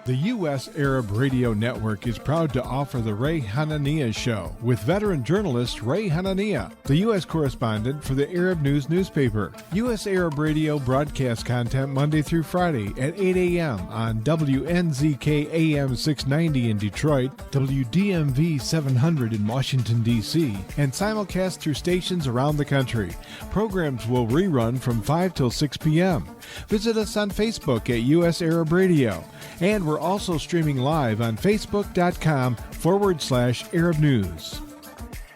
The U.S. Arab Radio Network is proud to offer the Ray Hanania Show with veteran journalist Ray Hanania, the U.S. correspondent for the Arab News newspaper. U.S. Arab Radio broadcasts content Monday through Friday at 8 a.m. on WNZK AM 690 in Detroit, WDMV 700 in Washington, D.C., and simulcast through stations around the country. Programs will rerun from 5 till 6 p.m. Visit us on Facebook at U.S. Arab Radio. And we're also streaming live on Facebook.com/Arab News.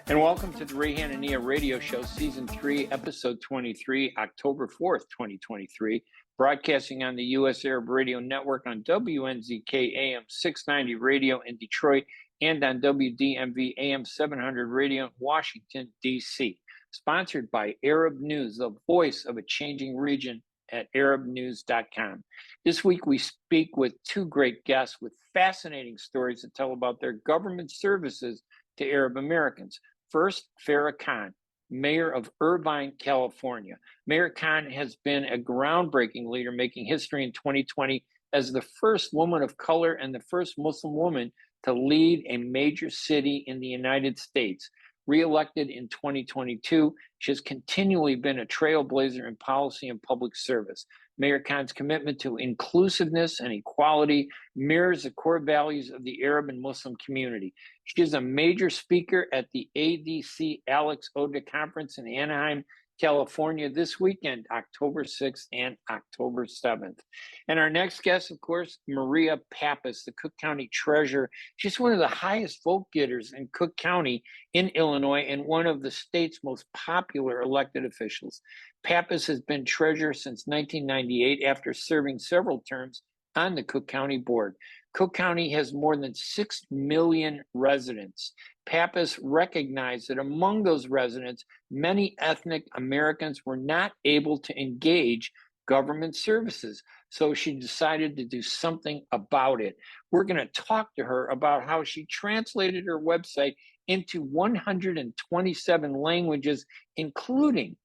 And welcome to the Ray Hanania Radio Show, Season 3, Episode 23, October 4th, 2023, broadcasting on the U.S. Arab Radio Network on WNZK AM 690 Radio in Detroit and on WDMV AM 700 Radio in Washington, D.C. Sponsored by Arab News, the voice of a changing region at arabnews.com. This week we speak with two great guests with fascinating stories to tell about their government services to Arab Americans. First, Farrah Khan, mayor of Irvine, California. Mayor Khan has been a groundbreaking leader, making history in 2020 as the first woman of color and the first Muslim woman to lead a major city in the United States. Re-elected in 2022, she has continually been a trailblazer in policy and public service. Mayor Khan's commitment to inclusiveness and equality mirrors the core values of the Arab and Muslim community. She is a major speaker at the ADC Alex Odeh Conference in Anaheim, California this weekend, October 6th and October 7th. And our next guest, of course, Maria Pappas, the Cook County Treasurer. She's one of the highest vote getters in Cook County in Illinois and one of the state's most popular elected officials. Pappas has been treasurer since 1998 after serving several terms on the Cook County Board. Cook County has more than 6 million residents. Pappas recognized that among those residents, many ethnic Americans were not able to engage government services. So she decided to do something about it. We're going to talk to her about how she translated her website into 127 languages, including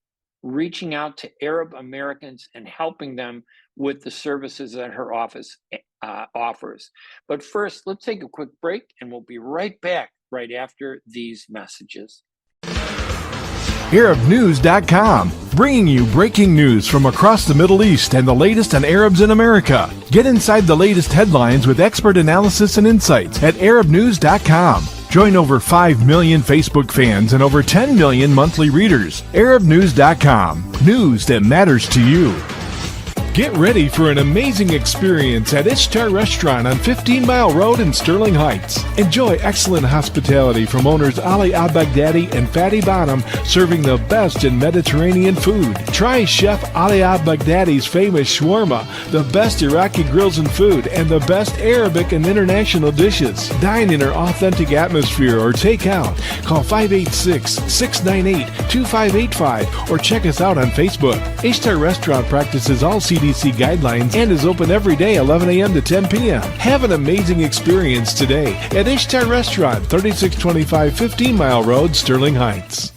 reaching out to Arab Americans and helping them with the services that her office offers. But first, let's take a quick break and we'll be right back right after these messages. ArabNews.com, bringing you breaking news from across the Middle East and the latest on Arabs in America. Get inside the latest headlines with expert analysis and insights at ArabNews.com. Join over 5 million Facebook fans and over 10 million monthly readers. ArabNews.com, news that matters to you. Get ready for an amazing experience at Ishtar Restaurant on 15 Mile Road in Sterling Heights. Enjoy excellent hospitality from owners Ali Al-Baghdadi and Fatty Bottom, serving the best in Mediterranean food. Try Chef Ali Al-Baghdadi's famous shawarma, the best Iraqi grills and food, and the best Arabic and international dishes. Dine in our authentic atmosphere or take out. Call 586-698-2585 or check us out on Facebook. Ishtar Restaurant practices all CDC guidelines and is open every day 11 a.m. to 10 p.m. Have an amazing experience today at Ishtar Restaurant, 3625 15 Mile Road, Sterling Heights.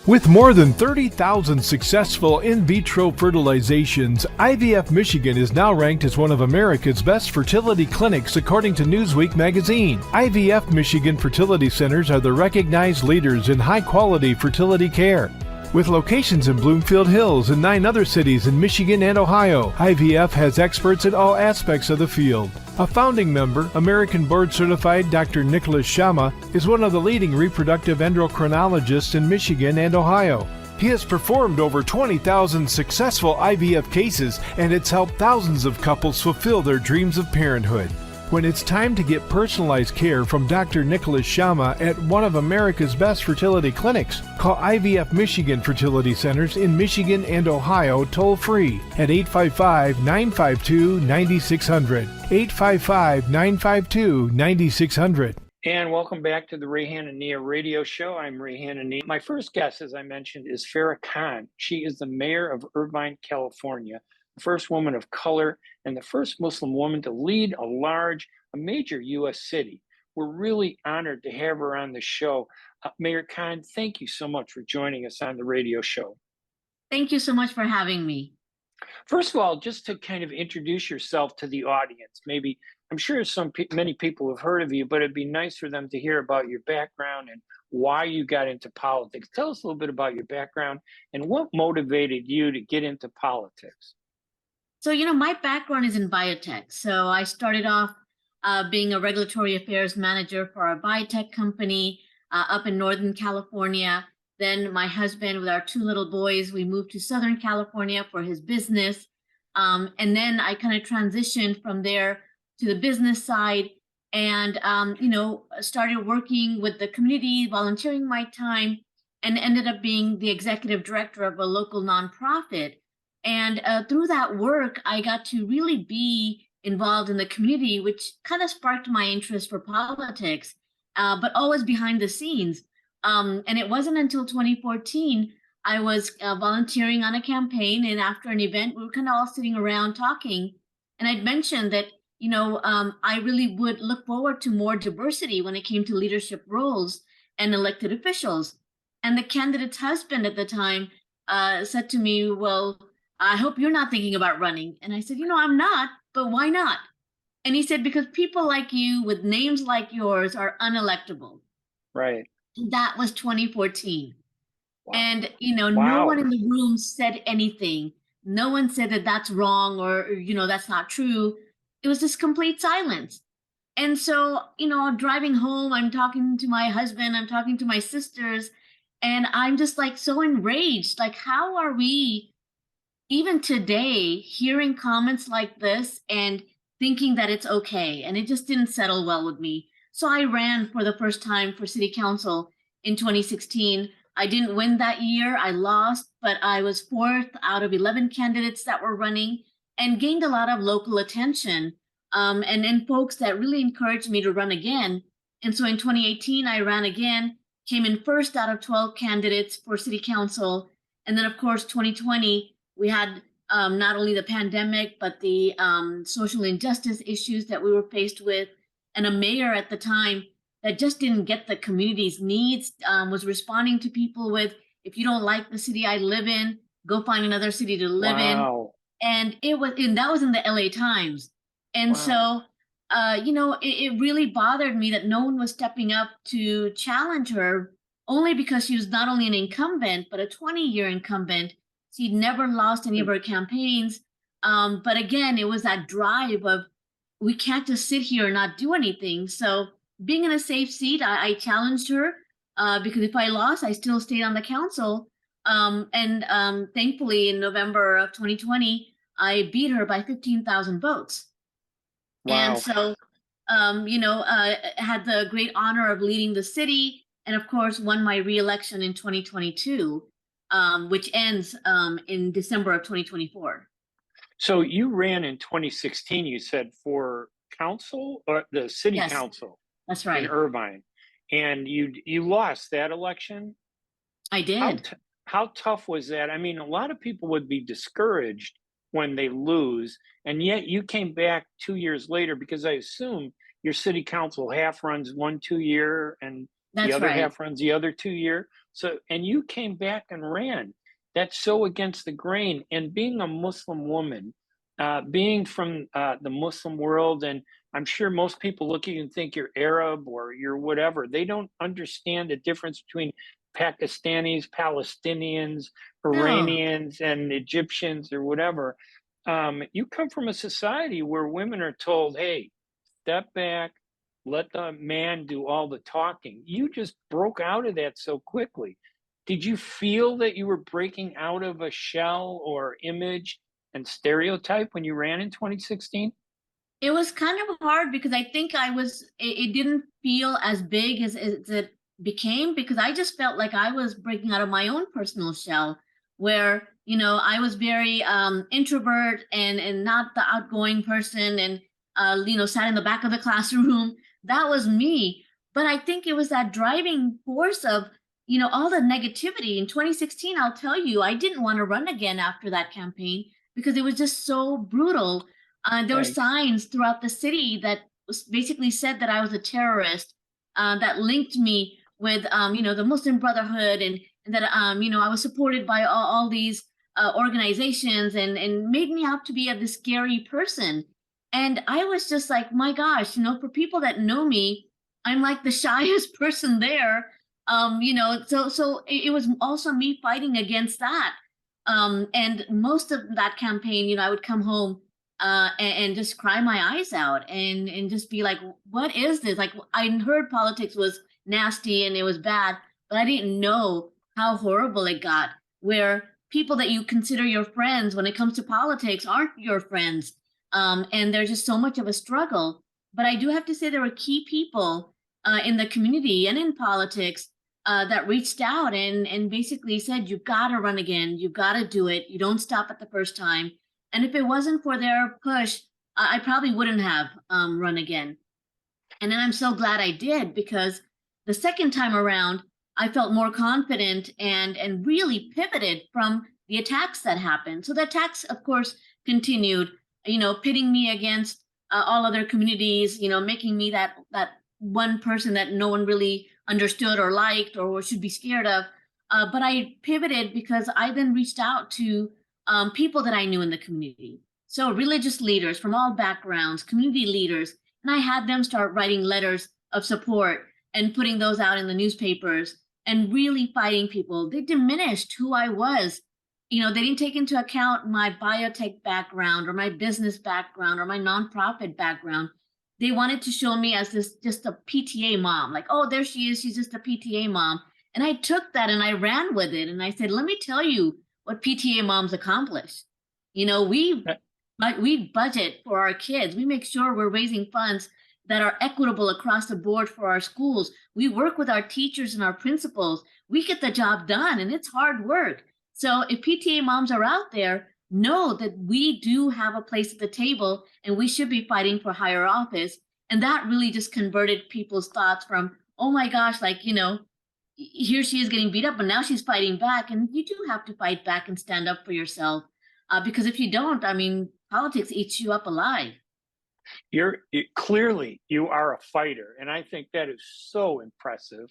With more than 30,000 successful in vitro fertilizations, IVF Michigan is now ranked as one of America's best fertility clinics according to Newsweek magazine. IVF Michigan fertility centers are the recognized leaders in high-quality fertility care. With locations in Bloomfield Hills and 9 other cities in Michigan and Ohio, IVF has experts in all aspects of the field. A founding member, American board-certified Dr. Nicholas Shama, is one of the leading reproductive endocrinologists in Michigan and Ohio. He has performed over 20,000 successful IVF cases, and it's helped thousands of couples fulfill their dreams of parenthood. When it's time to get personalized care from Dr. Nicholas Shama at one of America's best fertility clinics, call IVF Michigan Fertility Centers in Michigan and Ohio toll-free at 855-952-9600, 855-952-9600. And welcome back to the Ray Hanania Radio Show. I'm Ray Hanania. My first guest, as I mentioned, is Farrah Khan. She is the mayor of Irvine, California, the first woman of color and the first Muslim woman to lead a major U.S. city. We're really honored to have her on the show. Mayor Khan, thank you so much for joining us on the radio show. Thank you so much for having me. First of all, just to kind of introduce yourself to the audience, maybe I'm sure many people have heard of you, but it'd be nice for them to hear about your background and why you got into politics. Tell us a little bit about your background and what motivated you to get into politics. So, my background is in biotech. So I started off being a regulatory affairs manager for a biotech company up in Northern California. Then my husband, with our two little boys, we moved to Southern California for his business. And then I kind of transitioned from there to the business side and, started working with the community, volunteering my time, and ended up being the executive director of a local nonprofit. And through that work, I got to really be involved in the community, which kind of sparked my interest for politics, but always behind the scenes. And it wasn't until 2014 I was volunteering on a campaign, and after an event, we were kind of all sitting around talking, and I'd mentioned that I really would look forward to more diversity when it came to leadership roles and elected officials. And the candidate's husband at the time said to me, "Well, I hope you're not thinking about running." And I said, "I'm not, but why not?" And he said, "Because people like you with names like yours are unelectable." Right. That was 2014. Wow. And, no one in the room said anything. No one said that that's wrong or, that's not true. It was just complete silence. And so, driving home, I'm talking to my husband, I'm talking to my sisters, and I'm just like so enraged. Like, how are we even today hearing comments like this and thinking that it's okay? And it just didn't settle well with me. So I ran for the first time for city council in 2016. I didn't win that year. I lost, but I was fourth out of 11 candidates that were running and gained a lot of local attention. And then folks that really encouraged me to run again. And so in 2018, I ran again, came in first out of 12 candidates for city council. And then, of course, 2020, we had not only the pandemic, but the social injustice issues that we were faced with, and a mayor at the time that just didn't get the community's needs, was responding to people with, "If you don't like the city I live in, go find another city to live in." And that was in the LA Times. And so, it really bothered me that no one was stepping up to challenge her, only because she was not only an incumbent, but a 20-year incumbent. She'd never lost any of her campaigns. But again, it was that drive of, we can't just sit here and not do anything. So being in a safe seat, I challenged her because if I lost, I still stayed on the council. And thankfully, in November of 2020, I beat her by 15,000 votes. Wow. And so, had the great honor of leading the city, and of course, won my reelection in 2022, which ends in December of 2024. So you ran in 2016, you said, for council or the city Yes, council that's right. in Irvine, and you lost that election. I did. How tough was that? I mean, a lot of people would be discouraged when they lose, and yet you came back 2 years later, because I assume your city council half runs 1 2 year and That's the other right. half runs the other 2 year. So, and you came back and ran. That's so against the grain. And being a Muslim woman, being from the Muslim world, and I'm sure most people look at you and think you're Arab or you're whatever. They don't understand the difference between Pakistanis, Palestinians, Iranians, and Egyptians or whatever. You come from a society where women are told, "Hey, step back, let the man do all the talking." You just broke out of that so quickly. Did you feel that you were breaking out of a shell or image and stereotype when you ran in 2016? It was kind of hard because I think it didn't feel as big as it became, because I just felt like I was breaking out of my own personal shell where, I was very introvert and not the outgoing person and, sat in the back of the classroom. That was me. But I think it was that driving force of, all the negativity. In 2016, I'll tell you, I didn't want to run again after that campaign because it was just so brutal. There were signs throughout the city that basically said that I was a terrorist, that linked me with, the Muslim Brotherhood, and that, I was supported by all these organizations and made me out to be this scary person. And I was just like, my gosh, for people that know me, I'm like the shyest person there. So it was also me fighting against that. And most of that campaign, I would come home and just cry my eyes out and just be like, what is this? Like, I heard politics was nasty and it was bad, but I didn't know how horrible it got, where people that you consider your friends when it comes to politics aren't your friends. And there's just so much of a struggle. But I do have to say there were key people in the community and in politics that reached out and basically said, you've got to run again. You've got to do it. You don't stop at the first time. And if it wasn't for their push, I probably wouldn't have run again. And then I'm so glad I did, because the second time around, I felt more confident and really pivoted from the attacks that happened. So the attacks, of course, continued, pitting me against all other communities, making me that one person that no one really understood or liked or should be scared of. But I pivoted because I then reached out to people that I knew in the community. So religious leaders from all backgrounds, community leaders, and I had them start writing letters of support and putting those out in the newspapers and really fighting people. They diminished who I was. They didn't take into account my biotech background or my business background or my nonprofit background. They wanted to show me as this just a PTA mom, like, oh, there she is. She's just a PTA mom. And I took that and I ran with it. And I said, let me tell you what PTA moms accomplish. We budget for our kids. We make sure we're raising funds that are equitable across the board for our schools. We work with our teachers and our principals. We get the job done, and it's hard work. So if PTA moms are out there, know that we do have a place at the table and we should be fighting for higher office. And that really just converted people's thoughts from, oh my gosh, here she is getting beat up, but now she's fighting back. And you do have to fight back and stand up for yourself. Because if you don't, politics eats you up alive. Clearly you are a fighter, and I think that is so impressive.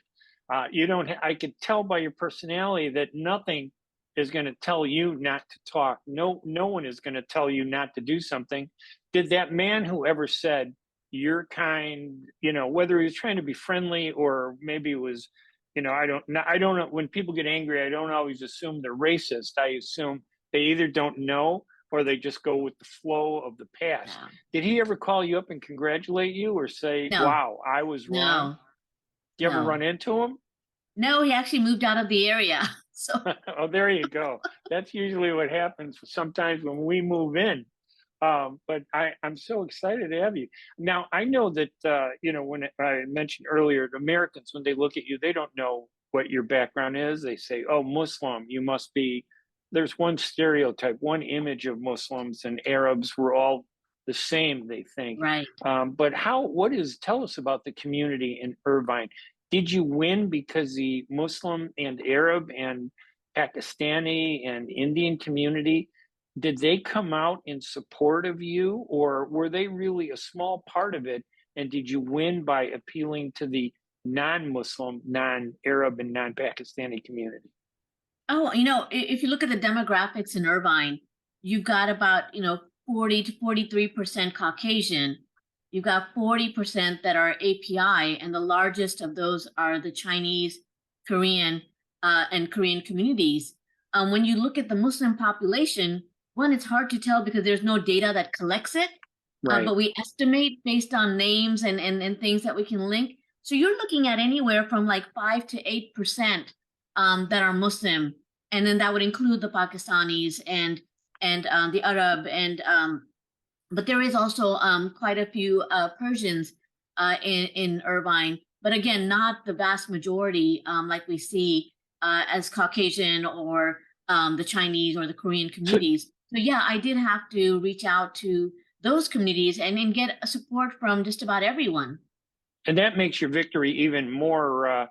I could tell by your personality that nothing is going to tell you not to talk. No one is going to tell you not to do something. Did that man who ever said you're kind, whether he was trying to be friendly or maybe it was, I don't know. When people get angry, I don't always assume they're racist. I assume they either don't know or they just go with the flow of the past. Yeah. Did he ever call you up and congratulate you or say, No. wow, I was wrong? No. Did you ever run into him? No, he actually moved out of the area. So oh, there you go. That's usually what happens sometimes when we move in. But I'm so excited to have you. Now, I know that, when I mentioned earlier, Americans, when they look at you, they don't know what your background is. They say, oh, Muslim, you must be. There's one stereotype, one image of Muslims and Arabs. We're all the same, they think. Right. But tell us about the community in Irvine. Did you win because the Muslim and Arab and Pakistani and Indian community, did they come out in support of you, or were they really a small part of it? And did you win by appealing to the non-Muslim, non-Arab, and non-Pakistani community? Oh, if you look at the demographics in Irvine, you've got about, 40 to 43% Caucasian. You've got 40% that are API, and the largest of those are the Chinese, Korean, and Korean communities. When you look at the Muslim population, one, it's hard to tell because there's no data that collects it, Right. But we estimate based on names and things that we can link. So you're looking at anywhere from like 5 to 8% that are Muslim, and then that would include the Pakistanis and the Arab but there is also quite a few Persians in Irvine, but again, not the vast majority like we see as Caucasian or the Chinese or the Korean communities. So yeah, I did have to reach out to those communities and get support from just about everyone. And that makes your victory even more,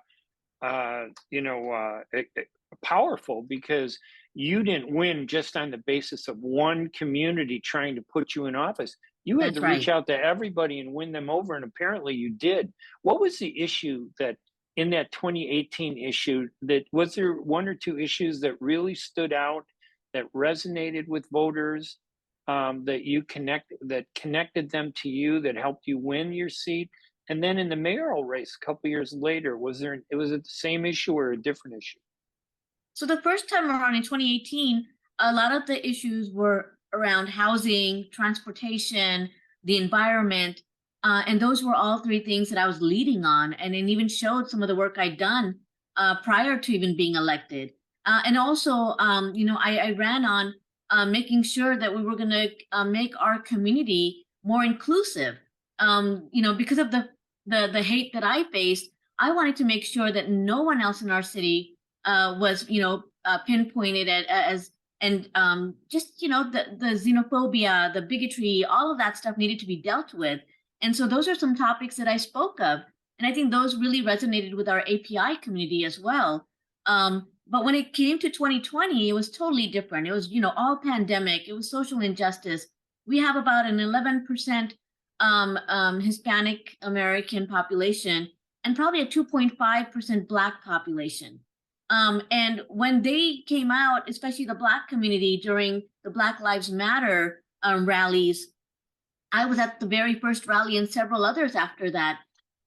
powerful, because you didn't win just on the basis of one community trying to put you in office. You had to reach out to everybody and win them over, and apparently you did. What was the issue that in that 2018 issue, that was there one or two issues that really stood out that resonated with voters, that connected them to you, that helped you win your seat? And then in the mayoral race a couple years later, was it the same issue or a different issue? So the first time around in 2018, a lot of the issues were around housing, transportation, the environment, and those were all three things that I was leading on, and it even showed some of the work I'd done prior to even being elected. And also, I ran on making sure that we were going to make our community more inclusive. Because of the hate that I faced, I wanted to make sure that no one else in our city was, pinpointed as just the xenophobia, the bigotry, all of that stuff needed to be dealt with. And so those are some topics that I spoke of, and I think those really resonated with our API community as well. But when it came to 2020, it was totally different. It was all pandemic. It was social injustice. We have about an 11% Hispanic American population and probably a 2.5% Black population. And when they came out, especially the Black community during the Black Lives Matter rallies, I was at the very first rally and several others after that.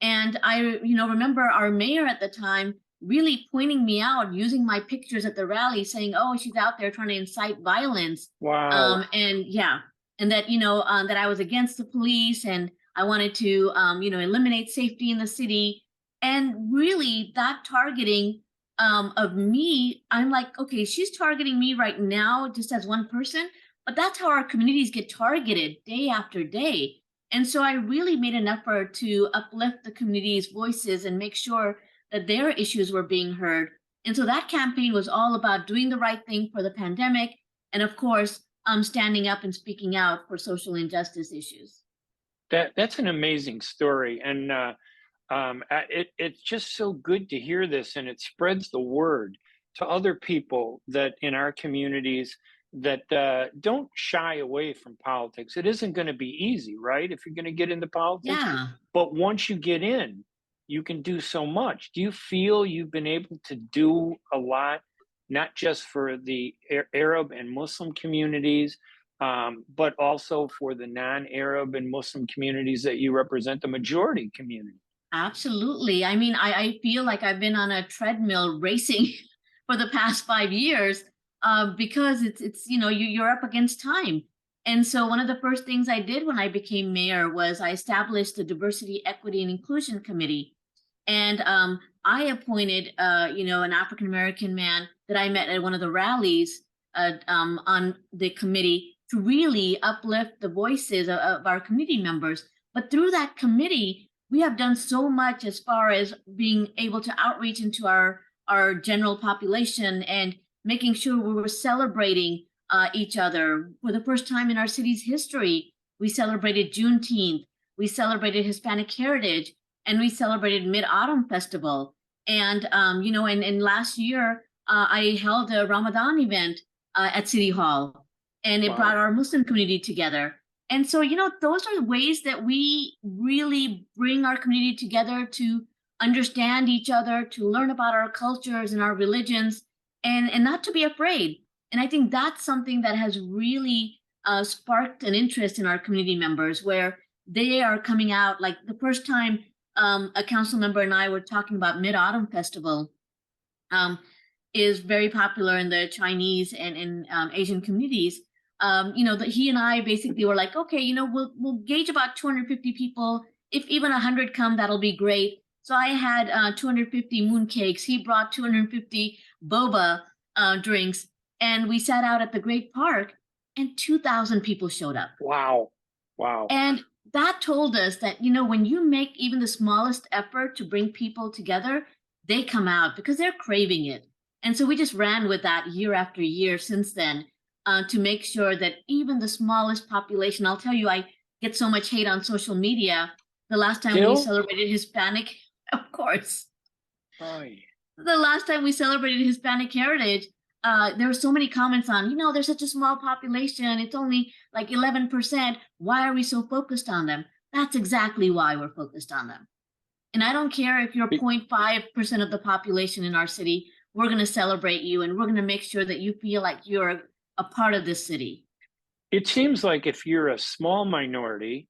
And I, remember our mayor at the time really pointing me out, using my pictures at the rally, saying, "Oh, she's out there trying to incite violence." Wow. And that, that I was against the police and I wanted to, eliminate safety in the city. And really that targeting of me, I'm like, okay, she's targeting me right now just as one person, but that's how our communities get targeted day after day. And so I really made an effort to uplift the community's voices and make sure that their issues were being heard. And so that campaign was all about doing the right thing for the pandemic, and of course, standing up and speaking out for social injustice issues. That's an amazing story, and it's just so good to hear this, and it spreads the word to other people that in our communities that don't shy away from politics. It isn't going to be easy, right? If you're going to get into politics, Yeah. but once you get in, you can do so much. Do you feel you've been able to do a lot, not just for the Arab and Muslim communities, but also for the non-Arab and Muslim communities that you represent, the majority community? Absolutely. I mean, I feel like I've been on a treadmill racing for the past 5 years because it's you're up against time. And so one of the first things I did when I became mayor was I established the Diversity, Equity, and Inclusion Committee. And I appointed, an African American man that I met at one of the rallies on the committee to really uplift the voices of our community members. But through that committee, we have done so much as far as being able to outreach into our general population and making sure we were celebrating each other. For the first time in our city's history, we celebrated Juneteenth, we celebrated Hispanic Heritage, and we celebrated Mid-Autumn Festival. And, and last year, I held a Ramadan event at City Hall, and it brought our Muslim community together. And so, those are ways that we really bring our community together to understand each other, to learn about our cultures and our religions, and not to be afraid. And I think that's something that has really sparked an interest in our community members, where they are coming out. Like the first time a council member and I were talking about Mid-Autumn Festival, is very popular in the Chinese and in Asian communities. That he and I basically were like, okay, we'll gauge about 250 people. If even 100 come, that'll be great. So I had 250 mooncakes. He brought 250 boba drinks, and we sat out at the Great Park, and 2,000 people showed up. Wow. And that told us that, when you make even the smallest effort to bring people together, they come out because they're craving it. And so we just ran with that year after year since then. To make sure that even the smallest population, I'll tell you, I get so much hate on social media. The last time we celebrated Hispanic, of course. Right. The last time we celebrated Hispanic Heritage, there were so many comments on, there's such a small population. It's only like 11%. Why are we so focused on them? That's exactly why we're focused on them. And I don't care if you're 0.5% of the population in our city, we're going to celebrate you, and we're going to make sure that you feel like you're a part of this city. It seems like if you're a small minority,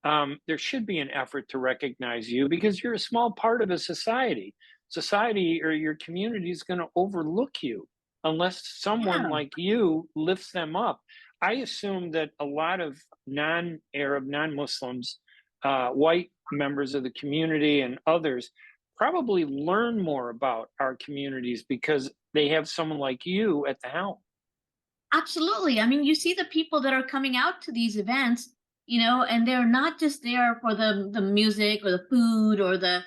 there should be an effort to recognize you because you're a small part of a society. Society or your community is going to overlook you unless someone Yeah. like you lifts them up. I assume that a lot of non-Arab, non-Muslims, white members of the community and others probably learn more about our communities because they have someone like you at the helm. Absolutely. I mean, you see the people that are coming out to these events, and they're not just there for the music or the food or the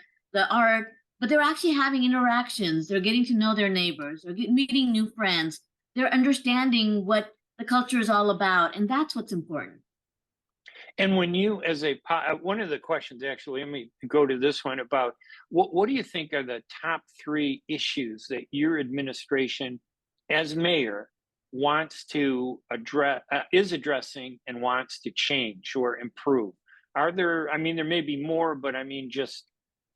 art, but they're actually having interactions. They're getting to know their neighbors. They're meeting new friends. They're understanding what the culture is all about, and that's what's important. And when you, one of the questions, actually, let me go to this one about what do you think are the top 3 issues that your administration, as mayor, wants to address, is addressing, and wants to change or improve? Are there? I mean, there may be more, but I mean, just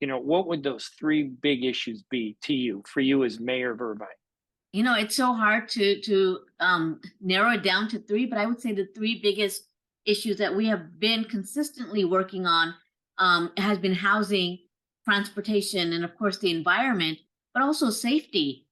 what would those 3 big issues be to you, for you as mayor of Irvine? It's so hard to narrow it down to 3, but I would say the 3 biggest issues that we have been consistently working on has been housing, transportation, and of course the environment, but also safety.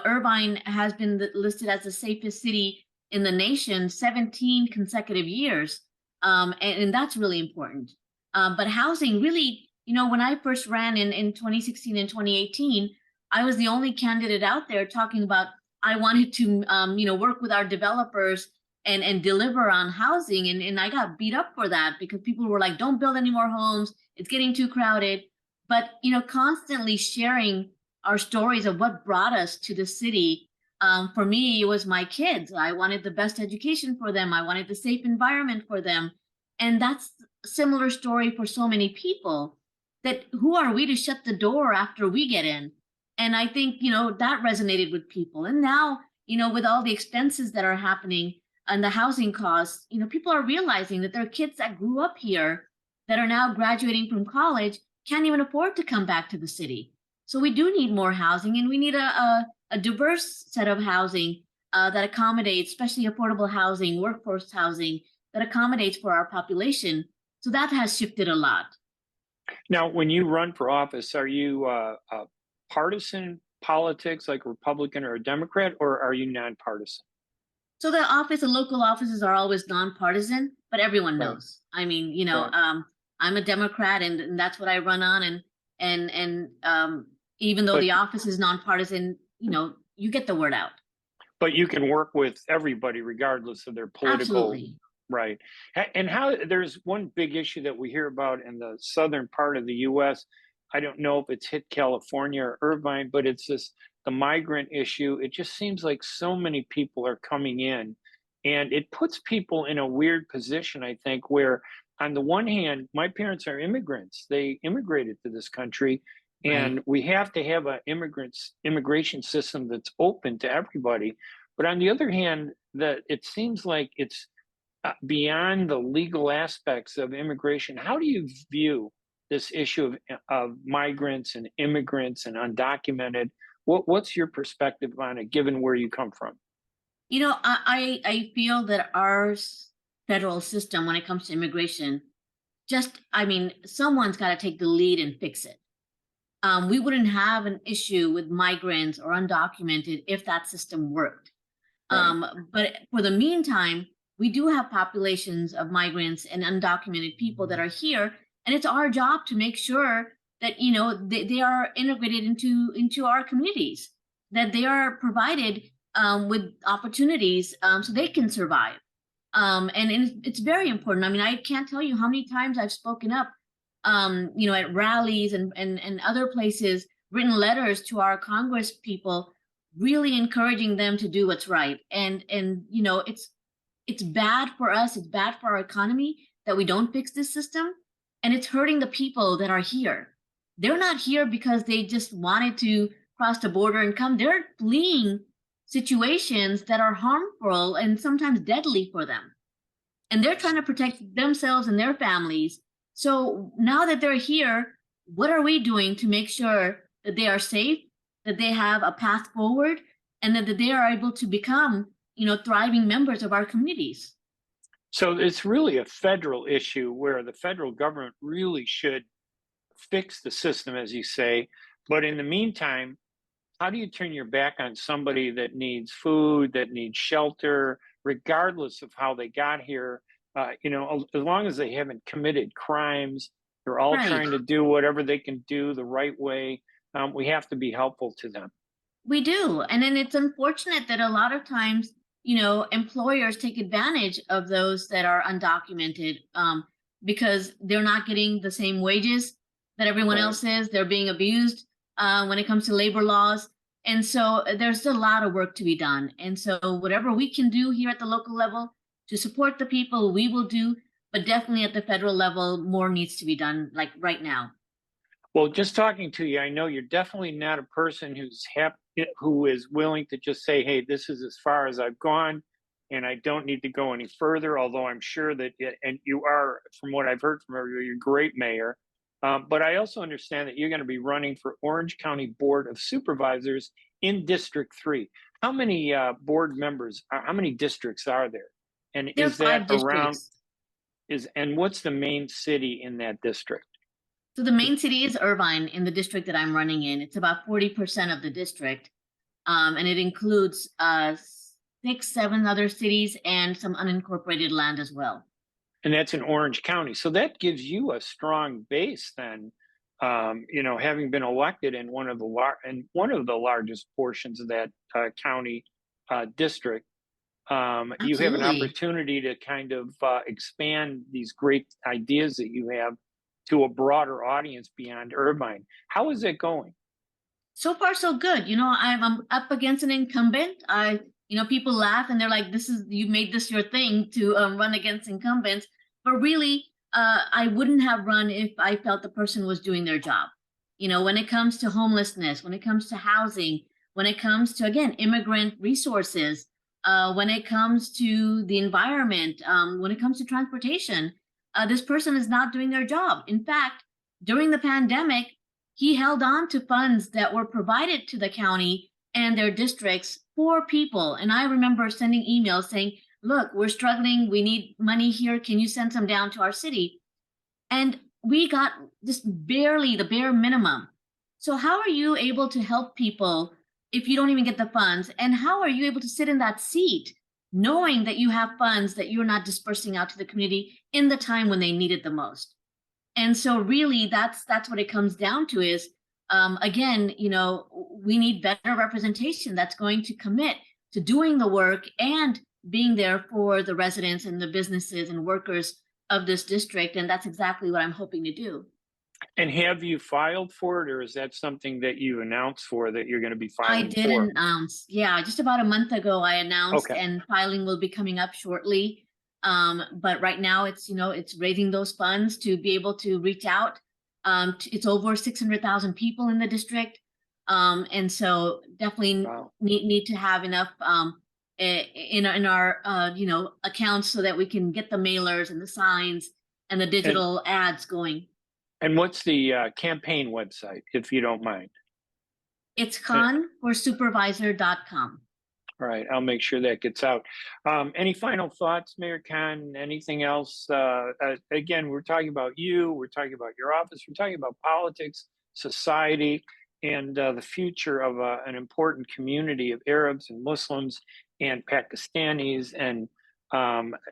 Irvine has been listed as the safest city in the nation 17 consecutive years, and that's really important. But housing, really, when I first ran in 2016 and 2018, I was the only candidate out there talking about I wanted to work with our developers and deliver on housing, and I got beat up for that because people were like, don't build any more homes, it's getting too crowded. But constantly sharing our stories of what brought us to the city. For me, it was my kids. I wanted the best education for them. I wanted the safe environment for them. And that's a similar story for so many people, that who are we to shut the door after we get in? And I think, that resonated with people. And now, with all the expenses that are happening and the housing costs, people are realizing that there are kids that grew up here that are now graduating from college, can't even afford to come back to the city. So we do need more housing, and we need a diverse set of housing that accommodates, especially affordable housing, workforce housing, that accommodates for our population. So that has shifted a lot. Now, when you run for office, are you partisan politics, like Republican or a Democrat, or are you nonpartisan? So the local offices are always nonpartisan, but everyone knows. Right. I mean, right. I'm a Democrat, and that's what I run on, and even though the office is nonpartisan, you get the word out. But you can work with everybody regardless of their political. Absolutely. Right. And how there's one big issue that we hear about in the southern part of the U.S. I don't know if it's hit California or Irvine, but it's the migrant issue. It just seems like so many people are coming in, and it puts people in a weird position, I think, where on the one hand, my parents are immigrants. They immigrated to this country, and right. We have to have an immigration system that's open to everybody. But on the other hand, that it seems like it's beyond the legal aspects of immigration. How do you view this issue of migrants and immigrants and undocumented? What's your perspective on it, given where you come from? I feel that our federal system, when it comes to immigration, someone's got to take the lead and fix it. We wouldn't have an issue with migrants or undocumented if that system worked. Right. But for the meantime, we do have populations of migrants and undocumented people that are here, and it's our job to make sure that they are integrated into our communities, that they are provided with opportunities so they can survive. And it's very important. I mean, I can't tell you how many times I've spoken up, at rallies and other places, written letters to our Congress people, really encouraging them to do what's right. And it's bad for us. It's bad for our economy that we don't fix this system. And it's hurting the people that are here. They're not here because they just wanted to cross the border and come. They're fleeing situations that are harmful and sometimes deadly for them. And they're trying to protect themselves and their families. So now that they're here, what are we doing to make sure that they are safe, that they have a path forward, and that they are able to become thriving members of our communities. So it's really a federal issue where the federal government really should fix the system, as you say. But in the meantime, how do you turn your back on somebody that needs food, that needs shelter, regardless of how they got here? As long as they haven't committed crimes, they're all Right. trying to do whatever they can do the right way. We have to be helpful to them. We do. And then it's unfortunate that a lot of times, employers take advantage of those that are undocumented, because they're not getting the same wages that everyone Right. else is. They're being abused when it comes to labor laws. And so there's a lot of work to be done. And so whatever we can do here at the local level to support the people, we will do. But definitely at the federal level, more needs to be done, like right now. Well, just talking to you, I know you're definitely not a person who is willing to just say, "Hey, this is as far as I've gone, and I don't need to go any further." Although I'm sure that, and you are, from what I've heard from everybody, you're a great mayor. But I also understand that you're going to be running for Orange County Board of Supervisors in District 3. How many board members? How many districts are there? And There are is that 5 around? districts. And what's the main city in that district? So the main city is Irvine in the district that I'm running in. It's about 40% of the district. And it includes 6, 7 other cities and some unincorporated land as well. And that's in Orange County. So that gives you a strong base then, having been elected in one of the largest portions of that county district. You have an Absolutely. opportunity to kind of expand these great ideas that you have to a broader audience beyond Irvine. How is it going? So far, so good. I'm up against an incumbent. People laugh and they're like, you made this your thing to run against incumbents. But really, I wouldn't have run if I felt the person was doing their job. When it comes to homelessness, when it comes to housing, when it comes to, again, immigrant resources, when it comes to the environment, when it comes to transportation, this person is not doing their job. In fact, during the pandemic, he held on to funds that were provided to the county and their districts for people. And I remember sending emails saying, look, we're struggling. We need money here. Can you send some down to our city? And we got just barely the bare minimum. So how are you able to help people if you don't even get the funds? And how are you able to sit in that seat knowing that you have funds that you're not dispersing out to the community in the time when they need it the most? And so really that's what it comes down to is, again, we need better representation that's going to commit to doing the work and being there for the residents and the businesses and workers of this district. And that's exactly what I'm hoping to do. And have you filed for it, or is that something that you announced for that you're going to be I filing did for? announce, just about a month ago, I announced, Okay. and filing will be coming up shortly. But right now it's raising those funds to be able to reach out. It's over 600,000 people in the district. And so definitely Wow. need to have enough in our accounts so that we can get the mailers and the signs and the digital ads going. And what's the campaign website, if you don't mind? It's khanforsupervisor.com. All right, I'll make sure that gets out. Any final thoughts, Mayor Khan? Anything else? Again, we're talking about you, we're talking about your office, we're talking about politics, society, and the future of an important community of Arabs and Muslims and Pakistanis, and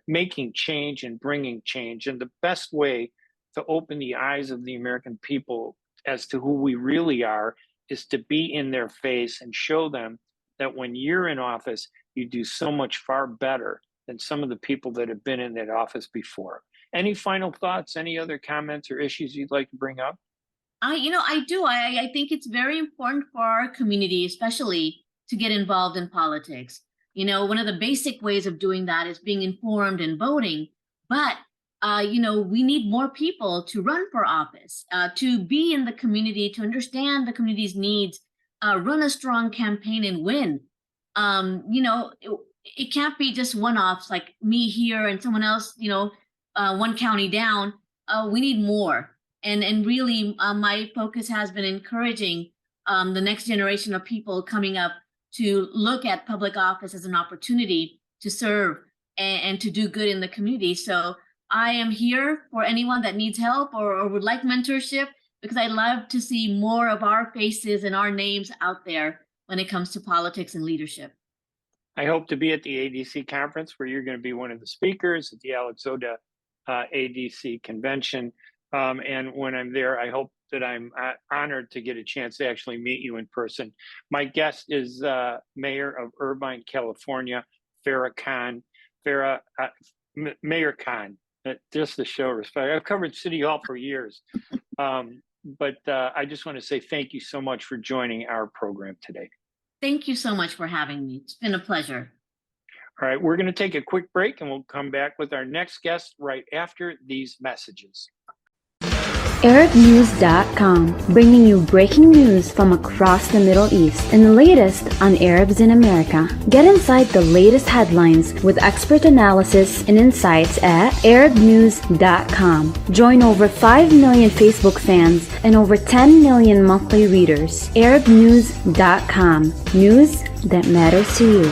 making change and bringing change. And the best way to open the eyes of the American people as to who we really are is to be in their face and show them that when you're in office, you do so much far better than some of the people that have been in that office before. Any final thoughts, any other comments or issues you'd like to bring up? I do. I think it's very important for our community, especially, to get involved in politics. One of the basic ways of doing that is being informed and voting. But we need more people to run for office, to be in the community, to understand the community's needs, run a strong campaign and win. It can't be just one-offs like me here and someone else, one county down. We need more. And really, my focus has been encouraging the next generation of people coming up to look at public office as an opportunity to serve and to do good in the community. So I am here for anyone that needs help or would like mentorship, because I love to see more of our faces and our names out there when it comes to politics and leadership. I hope to be at the ADC conference, where you're going to be one of the speakers at the Alex Odeh ADC convention. And when I'm there, I hope that I'm honored to get a chance to actually meet you in person. My guest is Mayor of Irvine, California, Farrah Khan. Farrah, Mayor Khan, just to show respect. I've covered City Hall for years. But I just want to say thank you so much for joining our program today. Thank you so much for having me. It's been a pleasure. All right, we're going to take a quick break and we'll come back with our next guest right after these messages. ArabNews.com, bringing you breaking news from across the Middle East and the latest on Arabs in America. Get inside the latest headlines with expert analysis and insights at ArabNews.com. Join over 5 million Facebook fans and over 10 million monthly readers. ArabNews.com, news that matters to you.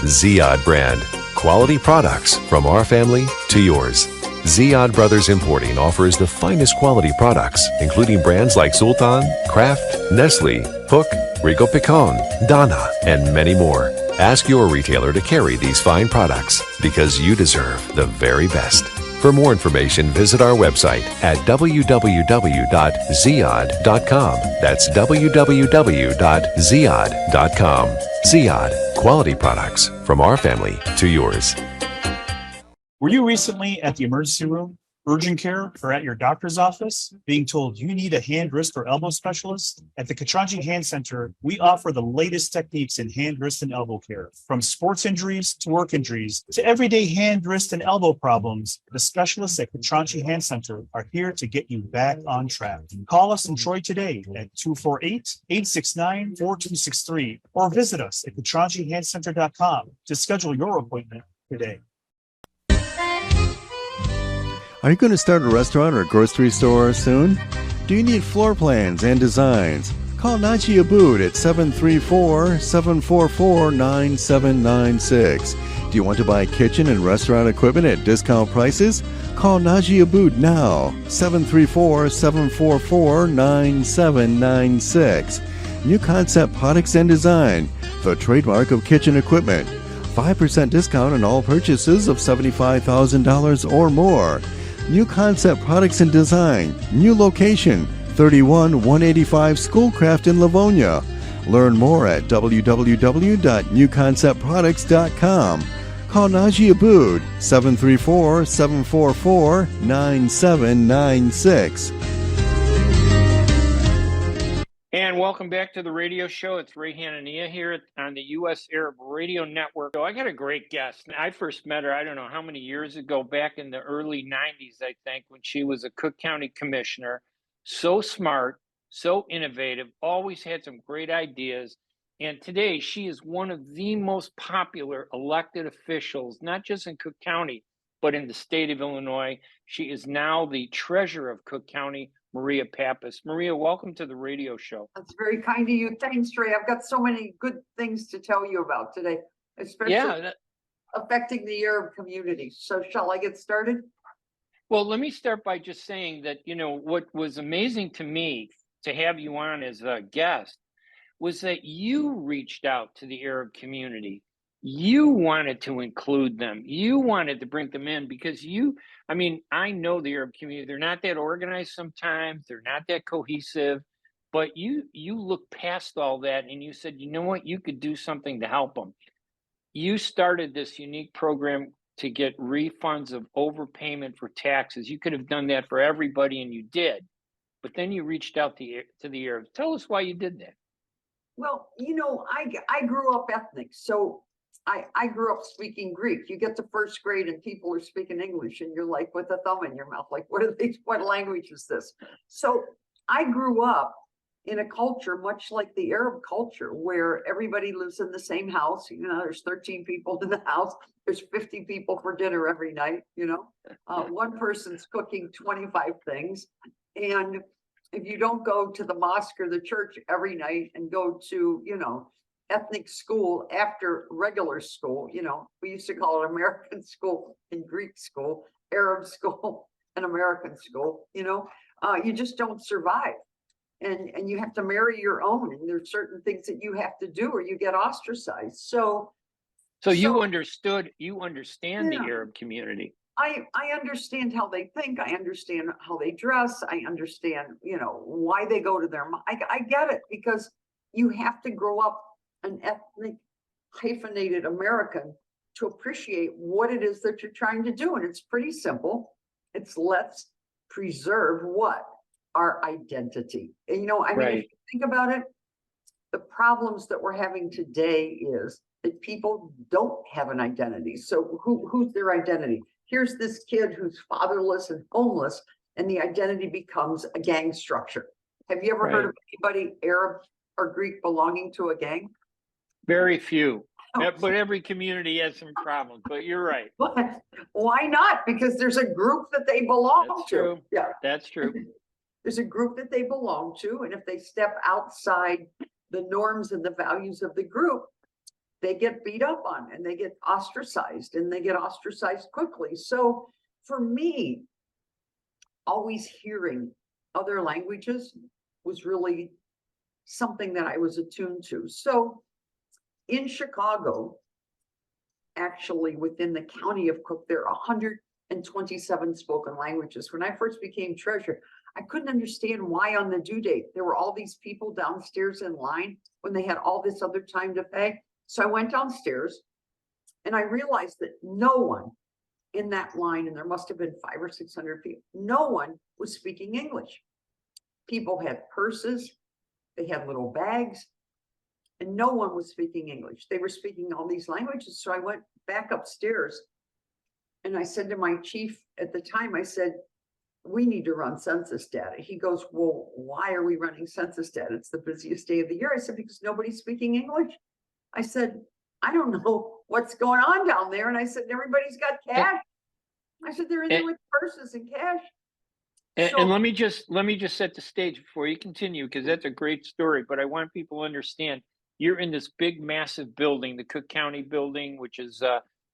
Ziyad brand, quality products from our family to yours. Ziyad Brothers Importing offers the finest quality products, including brands like Sultan, Kraft, Nestle, Hook, Rico Picon, Donna, and many more. Ask your retailer to carry these fine products, because you deserve the very best. For more information, visit our website at www.ziyad.com. That's www.ziyad.com. Ziyad, quality products from our family to yours. Were you recently at the emergency room, urgent care, or at your doctor's office being told you need a hand, wrist, or elbow specialist? At the Katranji Hand Center, we offer the latest techniques in hand, wrist, and elbow care. From sports injuries to work injuries to everyday hand, wrist, and elbow problems, the specialists at Katranji Hand Center are here to get you back on track. Call us in Troy today at 248-869-4263 or visit us at katranjihandcenter.com to schedule your appointment today. Are you going to start a restaurant or grocery store soon? Do you need floor plans and designs? Call Najee Abood at 734-744-9796. Do you want to buy kitchen and restaurant equipment at discount prices? Call Najee Abood now, 734-744-9796. New Concept Products and Design, the trademark of kitchen equipment. 5% discount on all purchases of $75,000 or more. New Concept Products and Design, new location, 31185 Schoolcraft in Livonia. Learn more at www.newconceptproducts.com. Call Najee Abood, 734-744-9796. And welcome back to the radio show. It's Ray Hanania here on the U.S. Arab Radio Network. So I got a great guest. I first met her, I don't know how many years ago, back in the early 90s, I think, when she was a Cook County commissioner. So smart, so innovative, always had some great ideas. And today she is one of the most popular elected officials, not just in Cook County, but in the state of Illinois. She is now the treasurer of Cook County, Maria Pappas. Maria, welcome to the radio show. That's very kind of you. Thanks, Trey. I've got so many good things to tell you about today, especially affecting the Arab community. So shall I get started? Well, let me start by just saying that, you know, what was amazing to me to have you on as a guest was that you reached out to the Arab community. You wanted to include them. You wanted to bring them in because I know the Arab community, they're not that organized sometimes, they're not that cohesive, but you looked past all that and you said, you know what, you could do something to help them. You started this unique program to get refunds of overpayment for taxes. You could have done that for everybody and you did, but then you reached out to the Arabs. Tell us why you did that. Well, you know, I grew up ethnic, so I grew up speaking Greek. You get to first grade and people are speaking English and you're like with a thumb in your mouth, like, what language is this? So I grew up in a culture much like the Arab culture where everybody lives in the same house. You know, there's 13 people in the house. There's 50 people for dinner every night, you know. One person's cooking 25 things. And if you don't go to the mosque or the church every night and go to, ethnic school after regular school, we used to call it American school and Greek school, Arab school and American school, you just don't survive. And you have to marry your own, and there's certain things that you have to do or you get ostracized. So you understand the Yeah. Arab community. I understand how they think. I understand how they dress. I understand, why they go to I get it, because you have to grow up an ethnic hyphenated American to appreciate what it is that you're trying to do. And it's pretty simple. It's let's preserve what? Our identity. And Right. if you think about it, the problems that we're having today is that people don't have an identity. So who's their identity? Here's this kid who's fatherless and homeless, and the identity becomes a gang structure. Have you ever heard Right. of anybody Arab or Greek belonging to a gang? Very few. Oh. But every community has some problems. But you're right. Why not? Because there's a group that they belong That's to. true. Yeah. That's true. There's a group that they belong to, and if they step outside the norms and the values of the group, they get beat up on and they get ostracized, and they get ostracized quickly. So for me, always hearing other languages was really something that I was attuned to. So in Chicago, actually within the county of Cook, there are 127 spoken languages. When I first became treasurer, I couldn't understand why on the due date there were all these people downstairs in line when they had all this other time to pay. So I went downstairs and I realized that no one in that line, and there must have been 500 or 600 people, no one was speaking English. People had purses, they had little bags, and no one was speaking English. They were speaking all these languages. So I went back upstairs and I said to my chief at the time, I said, we need to run census data. He goes, well, why are we running census data? It's the busiest day of the year. I said, because nobody's speaking English. I said, I don't know what's going on down there. And I said, everybody's got cash. I said, they're in there with purses and cash. And let me just set the stage before you continue, because that's a great story. But I want people to understand you're in this big, massive building, the Cook County building, which is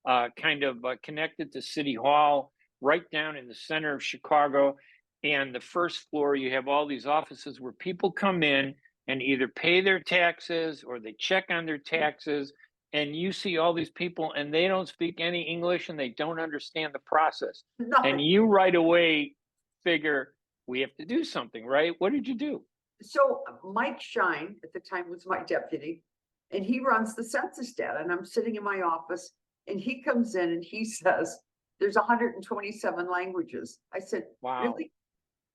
kind of connected to City Hall, right down in the center of Chicago. And the first floor, you have all these offices where people come in and either pay their taxes or they check on their taxes. And you see all these people and they don't speak any English and they don't understand the process. Nothing. And you right away figure we have to do something, right? What did you do? So Mike Shine at the time was my deputy, and he runs the census data. And I'm sitting in my office and he comes in and he says, there's 127 languages. I said, Wow. Really?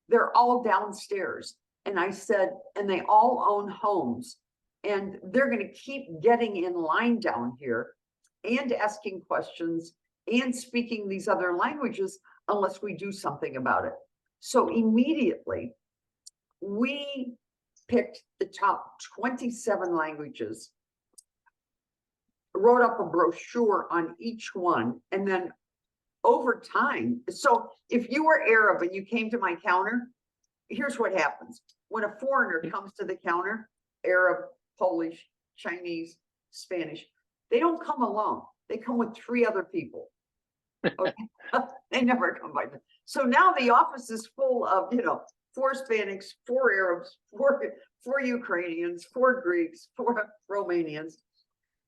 They're all downstairs. And I said, and they all own homes. And they're going to keep getting in line down here and asking questions and speaking these other languages unless we do something about it. So immediately, we picked the top 27 languages, wrote up a brochure on each one, and then over time, so if you were Arab and you came to my counter, here's what happens. When a foreigner comes to the counter, Arab, Polish, Chinese, Spanish, they don't come alone. They come with 3 other people. Okay? They never come by them. So now the office is full of, 4 Hispanics, 4 Arabs, 4 Ukrainians, 4 Greeks, 4 Romanians.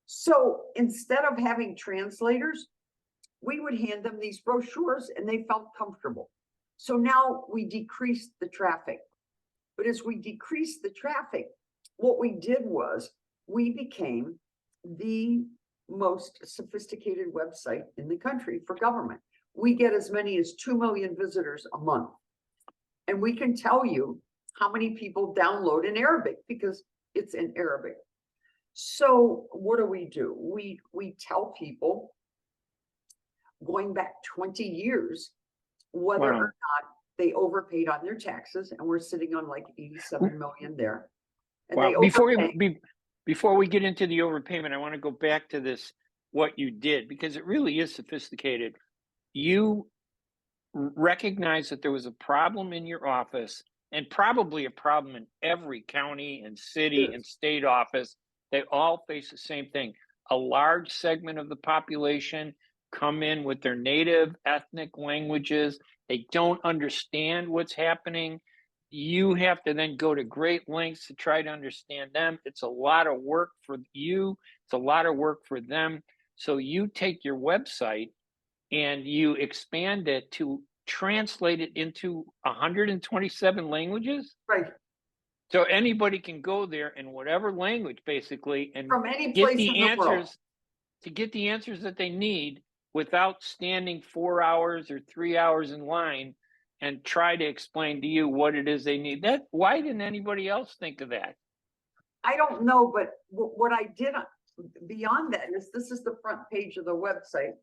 So instead of having translators, we would hand them these brochures and they felt comfortable. So now we decreased the traffic. But as we decreased the traffic, what we did was we became the most sophisticated website in the country for government. We get as many as 2 million visitors a month. And we can tell you how many people download in Arabic because it's in Arabic. So what do? We tell people going back 20 years, whether or not they overpaid on their taxes, and we're sitting on like 87 million there. And Wow. they Before we get into the overpayment, I want to go back to this, what you did, because it really is sophisticated. You recognized that there was a problem in your office and probably a problem in every county and city and state office. They all face the same thing. A large segment of the population come in with their native ethnic languages. They don't understand what's happening. You have to then go to great lengths to try to understand them. It's a lot of work for you. It's a lot of work for them. So you take your website and you expand it to translate it into 127 languages. Right. So anybody can go there in whatever language, basically, and From any get place the in the world. answers to get the answers that they need without standing 4 hours or 3 hours in line and try to explain to you what it is they need. That, why didn't anybody else think of that? I don't know, but what I did beyond that is this is the front page of the website,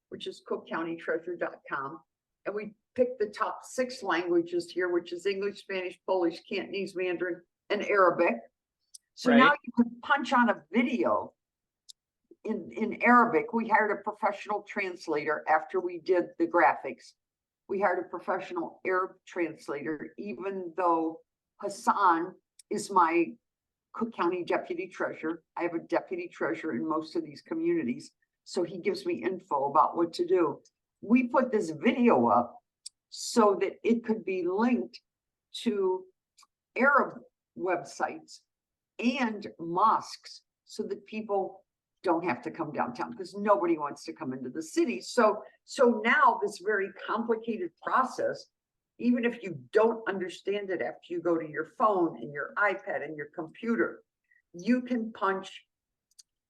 which is cookcountytreasure.com. And we picked the top 6 languages here, which is English, Spanish, Polish, Cantonese, Mandarin, and Arabic. So Right. now you can punch on a video in Arabic. We hired a professional translator after we did the graphics. We hired a professional Arab translator, even though Hassan is my Cook County deputy treasurer. I have a deputy treasurer in most of these communities, so he gives me info about what to do. We put this video up so that it could be linked to Arab websites and mosques so that people don't have to come downtown, because nobody wants to come into the city. So now this very complicated process, even if you don't understand it after you go to your phone and your iPad and your computer, you can punch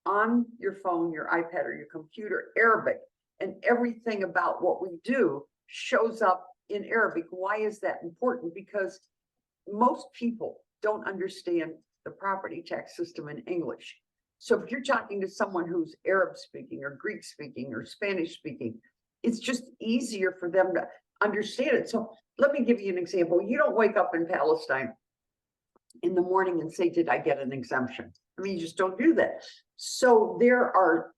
on your phone, your iPad, or your computer Arabic, and everything about what we do shows up in Arabic. Why is that important? Because most people don't understand the property tax system in English. So if you're talking to someone who's Arab speaking or Greek speaking or Spanish speaking, it's just easier for them to understand it. So let me give you an example. You don't wake up in Palestine in the morning and say, did I get an exemption? I mean, you just don't do that. So there are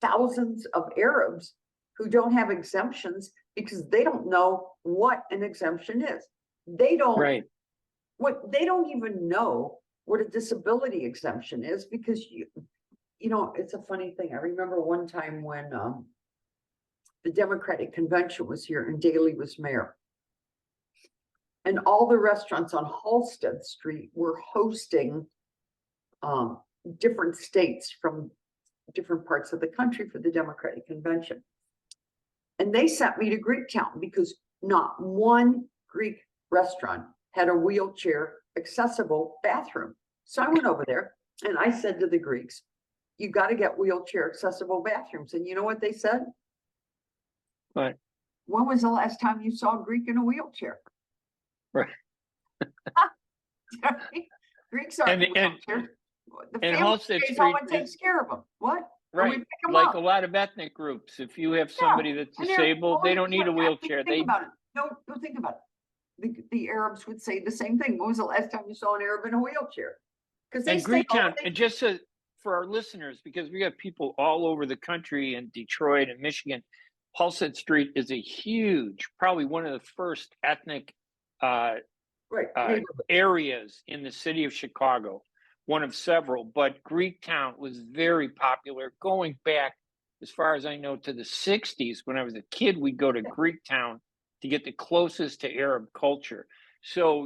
thousands of Arabs who don't have exemptions because they don't know what an exemption is. They don't, Right. they don't even know what a disability exemption is, because you know, it's a funny thing. I remember one time when the Democratic convention was here and Daley was mayor, and all the restaurants on Halsted Street were hosting different states from different parts of the country for the Democratic convention. And they sent me to Greektown because not one Greek restaurant had a wheelchair accessible bathroom. So I went over there and I said to the Greeks, you got to get wheelchair accessible bathrooms. And you know what they said? What? When was the last time you saw a Greek in a wheelchair? Right. Greeks are And the family Halsted stays home and Street takes care of them. What? Right. We pick 'em Like up. a lot of ethnic groups, if you have somebody that's And they're disabled, they always don't need a like, wheelchair. Think about it. No, think about it. The Arabs would say the same thing. When was the last time you saw an Arab in a wheelchair? Because they And stay home Greektown, and just for our listeners, because we have people all over the country in Detroit and Michigan, Halsted Street is a huge, probably one of the first ethnic areas in the city of Chicago, one of several. But Greektown was very popular going back, as far as I know, to the 60s. When I was a kid, we'd go to Greektown to get the closest to Arab culture. So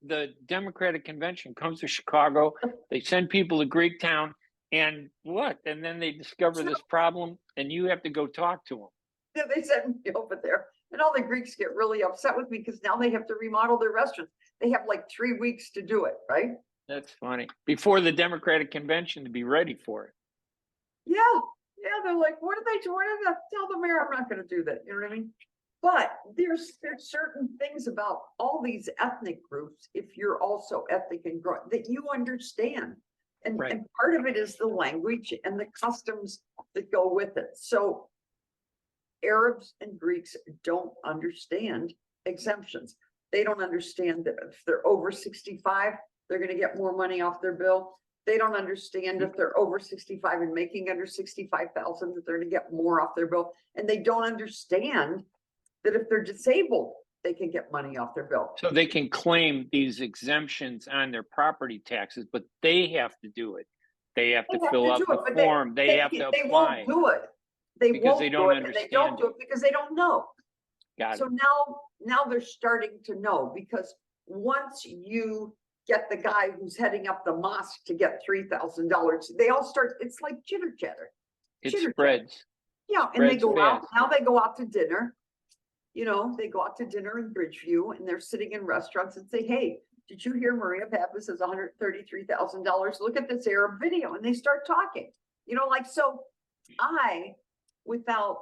the Democratic convention comes to Chicago, they send people to Greektown, and what? And then they discover this problem, and you have to go talk to them. Yeah, they sent me over there, and all the Greeks get really upset with me because now they have to remodel their restaurants. They have like 3 weeks to do it, right? That's funny. Before the Democratic convention to be ready for it. Yeah, they're like, what are they doing? Tell the mayor I'm not going to do that. You know what I mean? But there's certain things about all these ethnic groups, if you're also ethnic and growing, that you understand. And, Right. and part of it is the language and the customs that go with it. So Arabs and Greeks don't understand exemptions. They don't understand that if they're over 65, they're going to get more money off their bill. They don't understand if they're over 65 and making under 65,000, that they're going to get more off their bill. And they don't understand that if they're disabled, they can get money off their bill. So they can claim these exemptions on their property taxes, but they have to do it. They have to fill out the form. They have to apply. They won't do it. They because won't they don't do it, and understand they don't do it because they don't know. Got So it. now they're starting to know, because once you get the guy who's heading up the mosque to get $3,000, they all start, it's like chitter chatter. It Chitter chatter. spreads. Yeah, and they Spreads go out, fast. now they go out to dinner. You know, they go out to dinner in Bridgeview, and they're sitting in restaurants and say, hey, did you hear Maria Pappas has $133,000? Look at this Arab video. And they start talking, you know, like, so without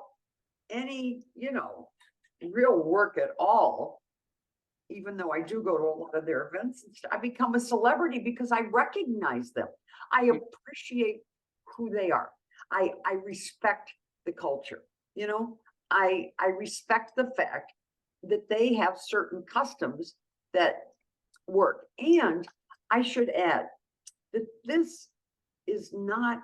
any, you know, real work at all, even though I do go to a lot of their events, I become a celebrity because I recognize them. I appreciate who they are. I respect the culture, you know, I respect the fact that they have certain customs that work. And I should add that this is not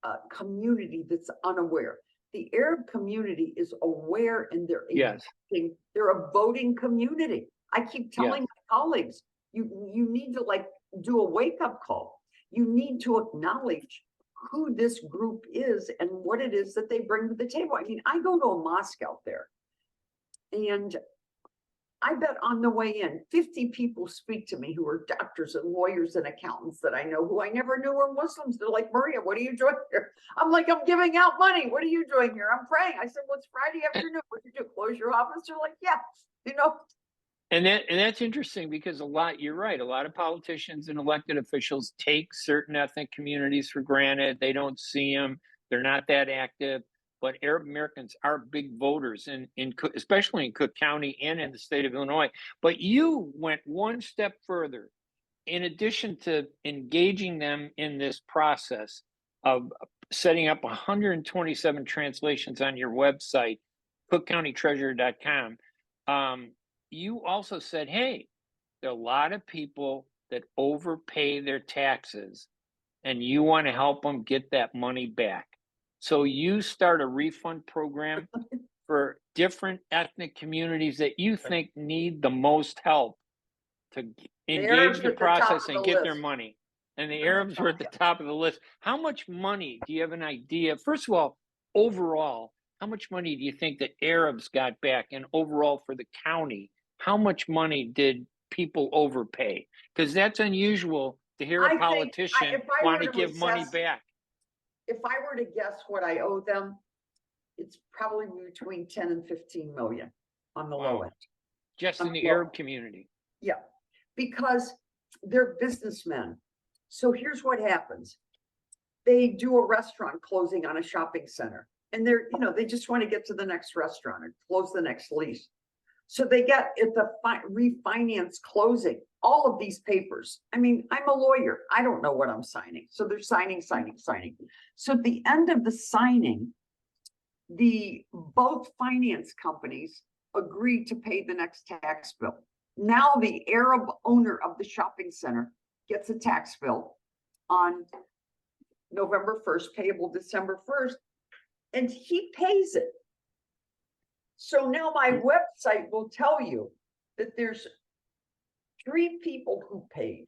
a community that's unaware. The Arab community is aware, and they're a voting community. I keep telling my colleagues, you need to like do a wake-up call. You need to acknowledge who this group is and what it is that they bring to the table. I mean, I go to a mosque out there, and I bet on the way in, 50 people speak to me who are doctors and lawyers and accountants that I know, who I never knew were Muslims. They're like, Maria, what are you doing here? I'm like, I'm giving out money. What are you doing here? I'm praying. I said, well, it's Friday afternoon. What do you do? Close your office? They're like, yeah, you know. And that's interesting, because you're right. A lot of politicians and elected officials take certain ethnic communities for granted. They don't see them. They're not that active. But Arab Americans are big voters, especially in Cook County and in the state of Illinois. But you went one step further. In addition to engaging them in this process of setting up 127 translations on your website, cookcountytreasurer.com, you also said, hey, there are a lot of people that overpay their taxes, and you want to help them get that money back. So you start a refund program for different ethnic communities that you think need the most help to engage the process and get their money. And the Arabs were at the top of the list. How much money, do you have an idea? First of all, overall, how much money do you think that Arabs got back? And overall for the county, how much money did people overpay? Because that's unusual to hear a politician want to give money back. If I were to guess what I owe them, it's probably between 10 and 15 million on the low end. Just in the Arab community. Yeah, because they're businessmen. So here's what happens. They do a restaurant closing on a shopping center, and they just want to get to the next restaurant or close the next lease. So they get at the refinance closing, all of these papers. I mean, I'm a lawyer. I don't know what I'm signing. So they're signing. So at the end of the signing, both finance companies agreed to pay the next tax bill. Now the Arab owner of the shopping center gets a tax bill on November 1st, payable December 1st, and he pays it. So now my website will tell you that there's 3 people who paid.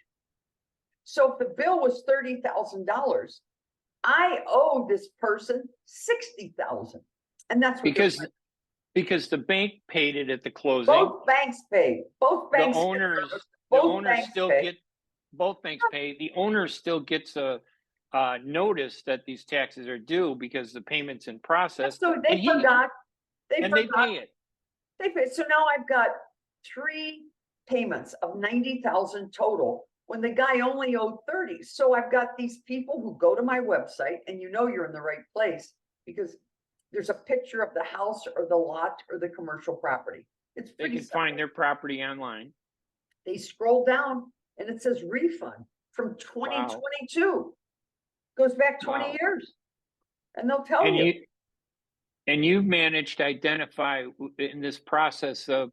So if the bill was $30,000, I owe this person $60,000, and that's what because the bank paid it at the closing. Both banks paid. Both banks. Both banks pay. The owner still gets a notice that these taxes are due because the payment's in process. So they forgot. They pay it. They pay. So now I've got 3 payments of $90,000 total when the guy only owed 30. So I've got these people who go to my website, and you're in the right place because there's a picture of the house or the lot or the commercial property. They can find their property online. They scroll down and it says refund from 2022. Wow. Goes back 20 years, and they'll tell you. And you've managed to identify in this process of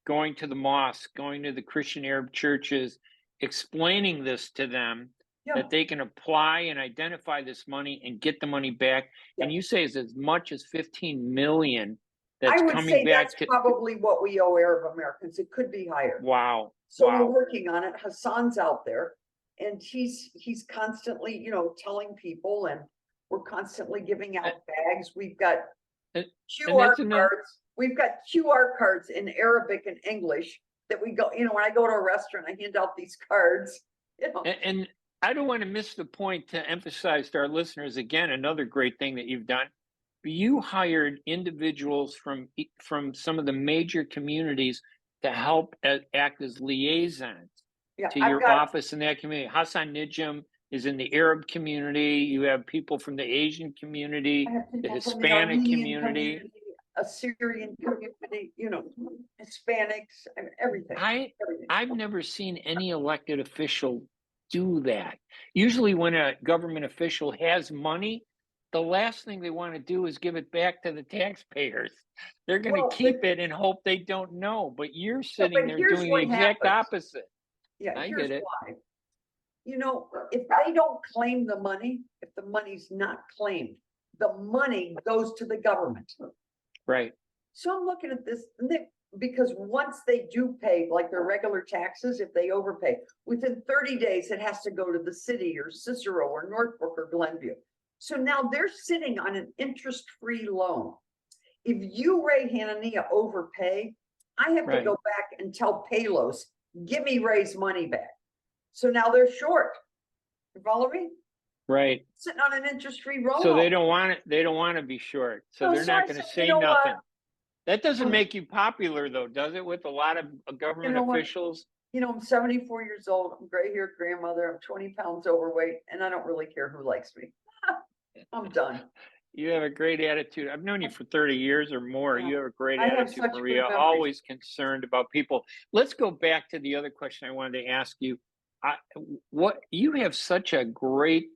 going to the mosque, going to the Christian Arab churches, explaining this to them, that they can apply and identify this money and get the money back. And you say it's as much as 15 million that's I would coming say back that's to. probably what we owe Arab Americans. It could be higher. Wow. So Wow. we're working on it. Hassan's out there and he's constantly, telling people, and we're constantly giving out bags. We've got And QR that's enough. cards. We've got QR cards in Arabic and English that we go, when I go to a restaurant, I hand out these cards, And I don't want to miss the point to emphasize to our listeners again, another great thing that you've done. You hired individuals from some of the major communities to help act as liaisons Yeah, to I've your got, office in that community. Hassan Nijam is in the Arab community. You have people from the Asian community, I have the people from Hispanic Armenian community. Assyrian community, Hispanics, everything. everything. I've never seen any elected official do that. Usually when a government official has money, the last thing they want to do is give it back to the taxpayers. They're going Well, to keep it and hope they don't know. But you're sitting but there here's doing the what exact happens. opposite. Yeah, I here's get it. why. If they don't claim the money, if the money's not claimed, the money goes to the government. Right. So I'm looking at this, because once they do pay, like their regular taxes, if they overpay, within 30 days, it has to go to the city or Cicero or Northbrook or Glenview. So now they're sitting on an interest-free loan. If you, Ray Hanania, overpay, I have to Right. go back and tell Palos, give me Ray's money back. So now they're short. You follow me? Right. Sitting on an interest-free loan. So they don't want it. They don't want to be short. So No, they're so not I going to said, say you know what? nothing. That doesn't Um, make you popular, though, does it? With a lot of government know what? officials. I'm 74 years old. I'm gray-haired grandmother. I'm 20 pounds overweight, and I don't really care who likes me. I'm done. You have a great attitude. I've known you for 30 years or more. Yeah. You have a great I have attitude, such good Maria. memories. Always concerned about people. Let's go back to the other question I wanted to ask you. What you have such a great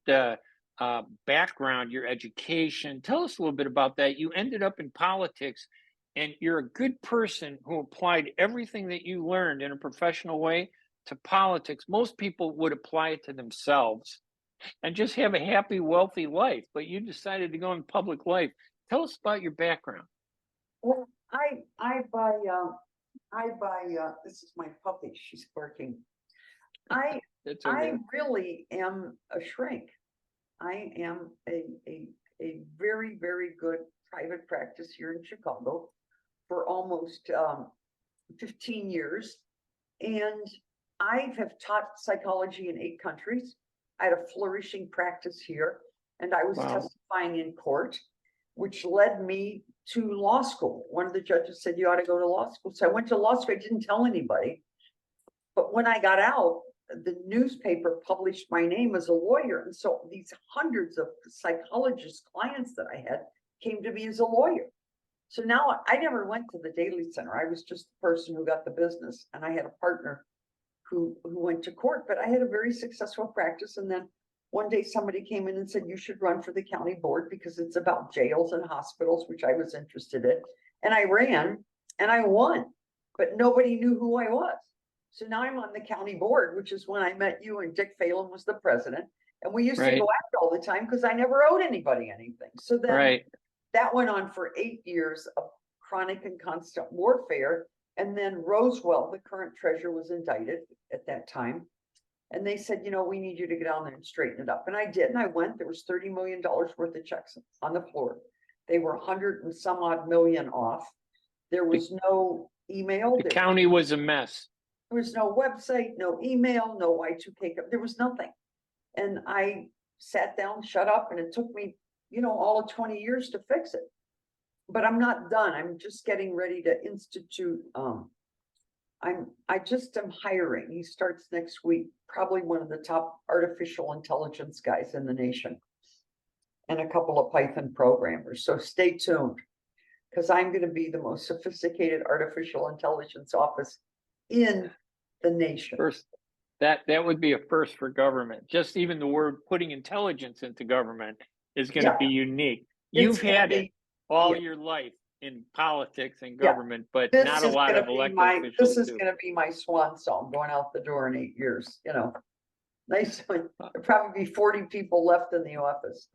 background, your education. Tell us a little bit about that. You ended up in politics, and you're a good person who applied everything that you learned in a professional way to politics. Most people would apply it to themselves and just have a happy, wealthy life. But you decided to go in public life. Tell us about your background. Well, I buy, this is my puppy. She's barking. That's okay. I really am a shrink. I am a very, very good private practice here in Chicago for almost 15 years. And I have taught psychology in 8 countries. I had a flourishing practice here, and I was Wow. testifying in court, which led me to law school. One of the judges said, you ought to go to law school. So I went to law school. I didn't tell anybody. But when I got out, the newspaper published my name as a lawyer. And so these hundreds of psychologist clients that I had came to me as a lawyer. So now I never went to the Daily Center. I was just the person who got the business. And I had a partner who went to court, but I had a very successful practice. And then one day somebody came in and said, you should run for the county board because it's about jails and hospitals, which I was interested in. And I ran and I won, but nobody knew who I was. So now I'm on the county board, which is when I met you and Dick Phelan was the president. And we used to go out all the time because I never owed anybody anything. So then that went on for 8 years of chronic and constant warfare. And then Roswell, the current treasurer, was indicted at that time. And they said, we need you to get down there and straighten it up. And I did. And I went. There was $30 million worth of checks on the floor. They were 100 and some odd million off. There was no email. The county was a mess. There was no website, no email, no Y2K. There was nothing. And I sat down, shut up, and it took me, all of 20 years to fix it. But I'm not done. I'm just getting ready to institute. I just am hiring. He starts next week, probably one of the top artificial intelligence guys in the nation, and a couple of Python programmers. So stay tuned, because I'm going to be the most sophisticated artificial intelligence office in the nation. First, that would be a first for government. Just even the word putting intelligence into government is going to be unique. You've had it all your life in politics and government, but not a lot of elected officials. This is going to be my swan song going out the door in 8 years. Nice. There'll probably be 40 people left in the office.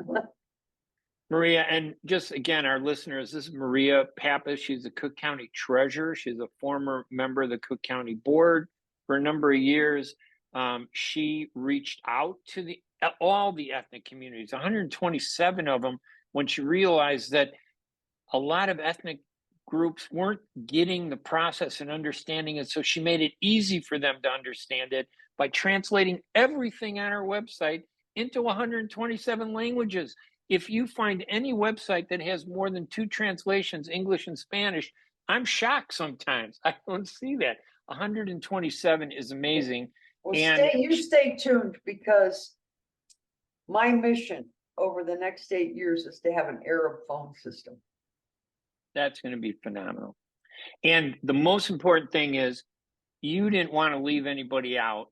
Maria, and just again, our listeners, this is Maria Pappas. She's the Cook County Treasurer. She's a former member of the Cook County Board for a number of years. She reached out to all the ethnic communities, 127 of them, when she realized that a lot of ethnic groups weren't getting the process and understanding it. So she made it easy for them to understand it by translating everything on her website into 127 languages. If you find any website that has more than 2 translations, English and Spanish, I'm shocked sometimes. I don't see that. 127 is amazing. Well, stay tuned, because my mission over the next 8 years is to have an Arab phone system. That's going to be phenomenal. And the most important thing is you didn't want to leave anybody out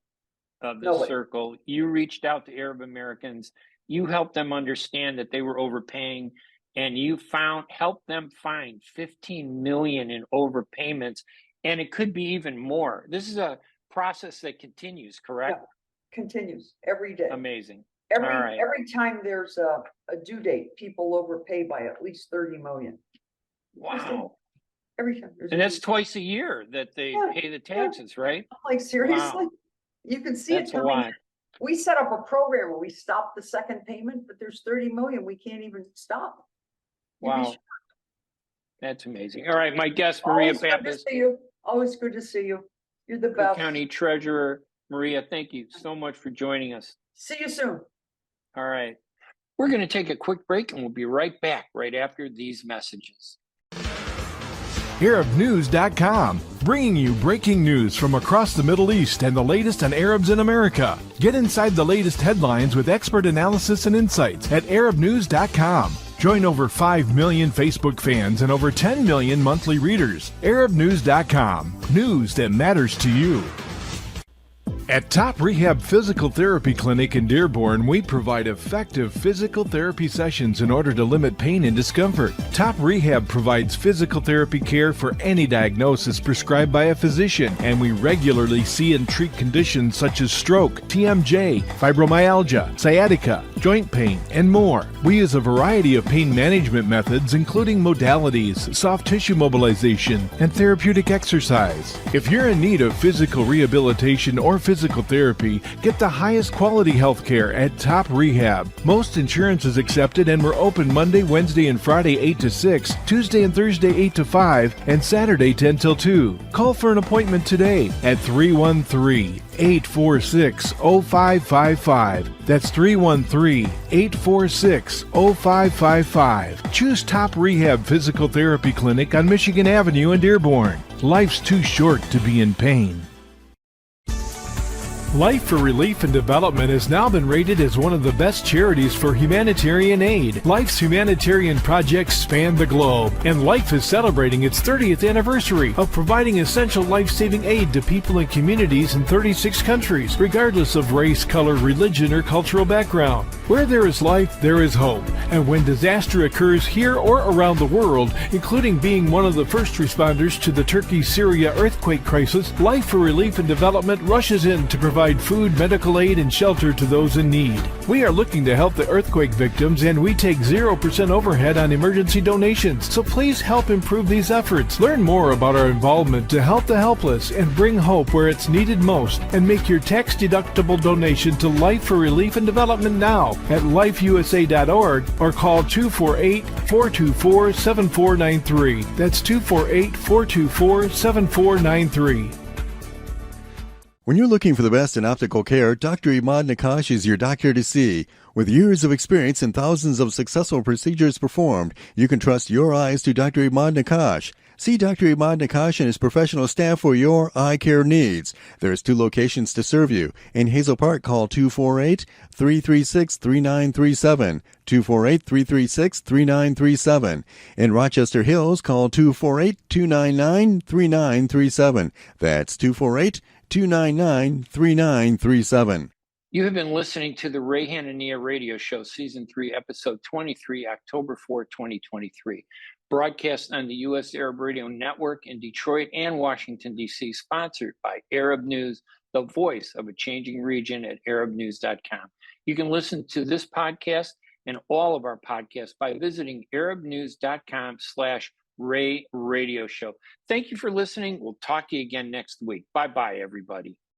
of the circle. You reached out to Arab Americans. You helped them understand that they were overpaying, and you helped them find 15 million in overpayments, and it could be even more. This is a process that continues, correct? Yeah, continues every day. Amazing. Every time there's a due date, people overpay by at least 30 million. Wow. Every time. And that's twice a year that they pay the taxes, right? Like, seriously? Wow. You can see That's it coming. a lot. We set up a program where we stop the second payment, but there's 30 million we can't even stop. Wow. That's amazing. All right, my guest, Maria Pappas. Always good to see you. You're the Cook best. County Treasurer. Maria, thank you so much for joining us. See you soon. All right. We're going to take a quick break, and we'll be right back right after these messages. ArabNews.com, bringing you breaking news from across the Middle East and the latest on Arabs in America. Get inside the latest headlines with expert analysis and insights at ArabNews.com. Join over 5 million Facebook fans and over 10 million monthly readers. ArabNews.com, news that matters to you. At Top Rehab Physical Therapy Clinic in Dearborn, we provide effective physical therapy sessions in order to limit pain and discomfort. Top Rehab provides physical therapy care for any diagnosis prescribed by a physician, and we regularly see and treat conditions such as stroke, TMJ, fibromyalgia, sciatica, joint pain, and more. We use a variety of pain management methods, including modalities, soft tissue mobilization, and therapeutic exercise. If you're in need of physical rehabilitation or physical therapy, get the highest quality health care at Top Rehab. Most insurance is accepted, and we're open Monday, Wednesday, and Friday 8 to 6, Tuesday and Thursday 8 to 5, and Saturday 10 till 2. Call for an appointment today at 313-846-0555. That's 313-846-0555. Choose Top Rehab Physical Therapy Clinic on Michigan Avenue in Dearborn. Life's too short to be in pain. Life for Relief and Development has now been rated as one of the best charities for humanitarian aid. Life's humanitarian projects span the globe, and Life is celebrating its 30th anniversary of providing essential life-saving aid to people and communities in 36 countries, regardless of race, color, religion, or cultural background. Where there is life, there is hope. And when disaster occurs here or around the world, including being one of the first responders to the Turkey-Syria earthquake crisis, Life for Relief and Development rushes in to provide food, medical aid, and shelter to those in need. We are looking to help the earthquake victims, and we take 0% overhead on emergency donations. So please help improve these efforts. Learn more about our involvement to help the helpless and bring hope where it's needed most, and make your tax-deductible donation to Life for Relief and Development now at lifeusa.org or call 248-424-7493. That's 248-424-7493. When you're looking for the best in optical care, Dr. Imad Nakash is your doctor to see. With years of experience and thousands of successful procedures performed, you can trust your eyes to Dr. Imad Nakash. See Dr. Imad Nakash and his professional staff for your eye care needs. There's 2 locations to serve you. In Hazel Park, call 248-336-3937. 248-336-3937. In Rochester Hills, call 248-299-3937. That's 248-299-3937. You have been listening to the Ray Hanania Radio Show, Season 3, Episode 23, October 4, 2023. Broadcast on the U.S. Arab Radio Network in Detroit and Washington, D.C., sponsored by Arab News, the voice of a changing region at ArabNews.com. You can listen to this podcast and all of our podcasts by visiting arabnews.com/Ray Radio Show. Thank you for listening. We'll talk to you again next week. Bye-bye, everybody.